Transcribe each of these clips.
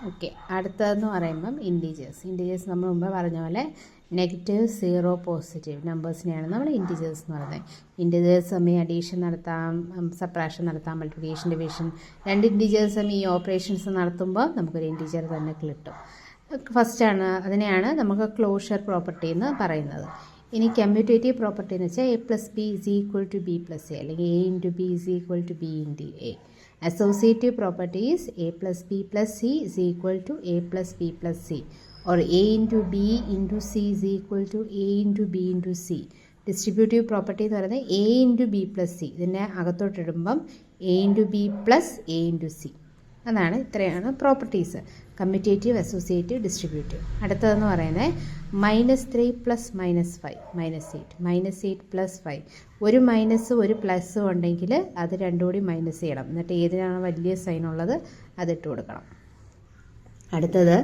Okay, അടുത്തതെന്ന് പറയുമ്പം integers നമ്മൾ മുമ്പ് പറഞ്ഞ പോലെ നെഗറ്റീവ്, സീറോ, പോസിറ്റീവ് നമ്പേഴ്സിനെയാണ് നമ്മൾ ഇൻറ്റീജേഴ്സ് എന്ന് പറയുന്നത്. ഇൻറ്റീജേഴ്സ് തമ്മിൽ അഡീഷൻ നടത്താം, സബ്ട്രാക്ഷൻ നടത്താം, മൾട്ടിപ്ലിക്കേഷൻ, ഡിവിഷൻ. രണ്ട് ഇൻറ്റീജേഴ്സ് തമ്മിൽ ഈ ഓപ്പറേഷൻസ് നടത്തുമ്പോൾ നമുക്കൊരു ഇൻറ്റീജർ തന്നെ കിട്ടും. അതിനെയാണ് നമുക്ക് ക്ലോഷർ പ്രോപ്പർട്ടി എന്ന് പറയുന്നത്. ഇനി കമ്മ്യൂട്ടേറ്റീവ് പ്രോപ്പർട്ടി എന്ന് വെച്ചാൽ A+B = B+A അല്ലെങ്കിൽ A*B=B*A. Associative property is A+B+C =A+B+C or A*B*C A*B*C. Distributive property എന്ന് പറയുന്നത് A*B+C. ഇതിനെ അകത്തോട്ടിടുമ്പം A*B+A*C. അതാണ് ഇത്രയാണ് പ്രോപ്പർട്ടീസ്. Commutative, associative, distributive. അടുത്തതെന്ന് പറയുന്നത് -3 + -5 -8 + 5. ഒരു മൈനസ് ഒരു പ്ലസ്സും ഉണ്ടെങ്കിൽ അത് രണ്ടും കൂടി മൈനസ് ചെയ്യണം. എന്നിട്ട് ഏതിനാണ് വലിയ സൈൻ ഉള്ളത് അതിട്ട് കൊടുക്കണം. അടുത്തത്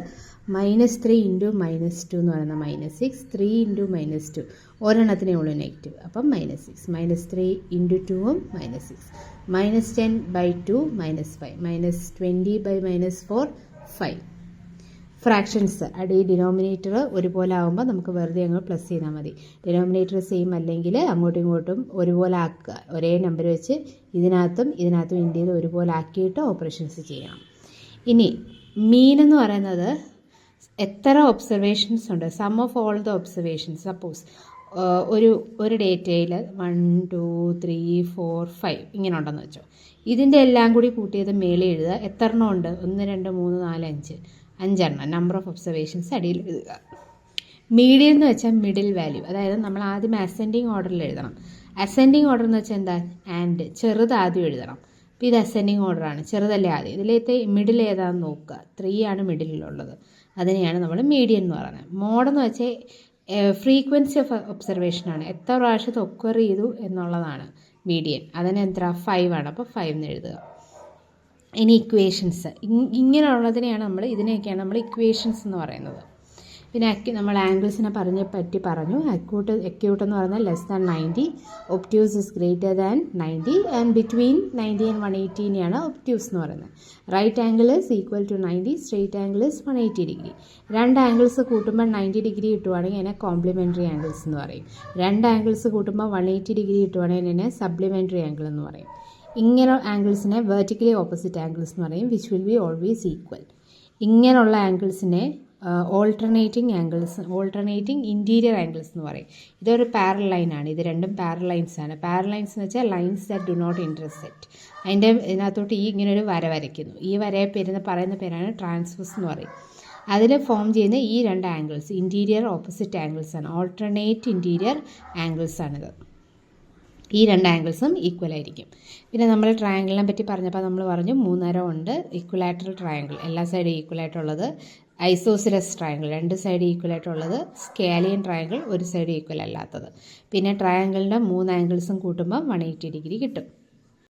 -3 × -2 എന്ന് പറയുന്നത് -6, 3 × -2 ഒരെണ്ണത്തിനേ ഉള്ളൂ നെഗറ്റീവ്, അപ്പം -6. -3 × 2 -6. -10/2 -5. -20/-4 5. ഫ്രാക്ഷൻസ് ഡിനോമിനേറ്റർ ഒരുപോലെ ആകുമ്പോൾ നമുക്ക് വെറുതെ അങ്ങ് പ്ലസ് ചെയ്താൽ മതി. ഡിനോമിനേറ്റർ സെയിം അല്ലെങ്കിൽ അങ്ങോട്ടും ഇങ്ങോട്ടും ഒരുപോലെ ആക്കുക. ഒരേ നമ്പർ വെച്ച് ഇതിനകത്തും ഇന്ത്യയിൽ ഒരുപോലെ ആക്കിയിട്ട് ഓപ്പറേഷൻസ് ചെയ്യണം. ഇനി മീൻ എന്ന് പറയുന്നത് എത്ര ഒബ്സർവേഷൻസ് ഉണ്ട്, sum of all the observations. Suppose ഒരു ഡേറ്റയിൽ 1 2 3 4 5 ഇങ്ങനെ ഉണ്ടെന്ന് വെച്ചോ. ഇതിൻ്റെ എല്ലാം കൂടി കൂട്ടിയത് മേലെ എഴുതുക. എത്ര എണ്ണം ഉണ്ട്? 1 2 3 4 5 5എണ്ണം. നമ്പർ ഓഫ് ഒബ്സർവേഷൻസ് അടിയിൽ എഴുതുക. മീഡിയൻ എന്ന് വെച്ചാൽ മിഡിൽ വാല്യൂ. അതായത് നമ്മൾ ആദ്യം അസെൻഡിങ് ഓർഡറിൽ എഴുതണം. അസെൻഡിങ് ഓർഡർ എന്ന് വെച്ചാൽ എന്താ? ആൻഡ് ചെറുത് ആദ്യം എഴുതണം. അപ്പോൾ ഇത് അസെൻഡിങ് ഓർഡറാണ്, ചെറുതല്ലേ ആദ്യം. ഇതിലേക്ക് മിഡിൽ ഏതാണെന്ന് നോക്കുക. 3 ആണ് മിഡിലുള്ളത്. അതിനെയാണ് നമ്മൾ മീഡിയൻ എന്ന് പറയുന്നത്. മോഡെന്ന് വെച്ചാൽ ഫ്രീക്വൻസി ഓഫ് ഒബ്സർവേഷനാണ്, എത്ര പ്രാവശ്യത്തെ ഒക്വർ ചെയ്തു എന്നുള്ളതാണ് മീഡിയൻ. അതിന് എത്ര? 5 ആണ്. അപ്പോൾ 5 എന്ന് എഴുതുക. ഇനി ഇക്വേഷൻസ്, ഇതിനെയൊക്കെയാണ് നമ്മൾ ഇക്വേഷൻസ് എന്ന് പറയുന്നത്. പിന്നെ നമ്മൾ ആംഗിൾസിനെ പറഞ്ഞു. അക്യൂട്ട് എന്ന് പറയുന്നത് <90, obtuse is >90 and between 90 and 180 obtuse എന്ന് പറയുന്നത്. Right angle is = 90, straight angle is 180 degree. രണ്ട് ആംഗിൾസ് കൂട്ടുമ്പോൾ 90 ഡിഗ്രി കിട്ടുവാണെങ്കിൽ അതിനെ കോംപ്ലിമെൻ്ററി ആംഗിൾസ് എന്ന് പറയും. രണ്ട് ആംഗിൾസ് കൂട്ടുമ്പോൾ 180 ഡിഗ്രി കിട്ടുവാണെങ്കിൽ അതിനെ സപ്ലിമെൻ്ററി ആംഗിൾ എന്ന് പറയും. ഇങ്ങനെ ആംഗിൾസിനെ വെർട്ടിക്കലി ഓപ്പോസിറ്റ് ആംഗിൾസ് എന്ന് പറയും, which will be always equal. ഇങ്ങനെയുള്ള ആംഗിൾസിനെ ഓൾട്ടർനേറ്റിംഗ് ഇൻറ്റീരിയർ ആംഗിൾസ് എന്ന് പറയും. ഇതൊരു പാരൽ ലൈനാണ്. ഇത് രണ്ടും പാരൽ ലൈൻസാണ്. പാരൽ ലൈൻസ് എന്ന് വെച്ചാൽ lines that do not intersect. ഇതിനകത്തോട്ട് ഇങ്ങനൊരു വര വരയ്ക്കുന്നു. ഈ വരയെ പറയുന്ന പേരാണ് ട്രാൻസ്വേഴ്സ് എന്ന് പറയും. അതിൽ ഫോം ചെയ്യുന്ന ഈ രണ്ട് ആംഗിൾസ് ഇൻറ്റീരിയർ ഓപ്പോസിറ്റ് ആംഗിൾസ് ആണ്, ഓൾട്ടർനേറ്റ് ഇൻറ്റീരിയർ ആംഗിൾസ് ആണിത്. ഈ രണ്ട് ആംഗിൾസും ഈക്വൽ ആയിരിക്കും. പിന്നെ നമ്മൾ ട്രയാങ്കിളിനെ പറ്റി പറഞ്ഞപ്പോൾ നമ്മൾ പറഞ്ഞു 3 തരം ഉണ്ട്. ഇക്വലാറ്ററൽ ട്രയാങ്കിൾ, എല്ലാ സൈഡും ഈക്വലായിട്ടുള്ളത്. ഐസോസിലസ് ട്രയാങ്കിൾ, 2 സൈഡ് ഈക്വൽ ആയിട്ടുള്ളത്. സ്കാലിയൻ ട്രയാങ്കിൾ, ഒരു സൈഡ് ഈക്വൽ അല്ലാത്തത്. പിന്നെ ട്രയാങ്കിളിൻ്റെ 3 ആംഗിൾസും കൂട്ടുമ്പോൾ 180 ഡിഗ്രി കിട്ടും.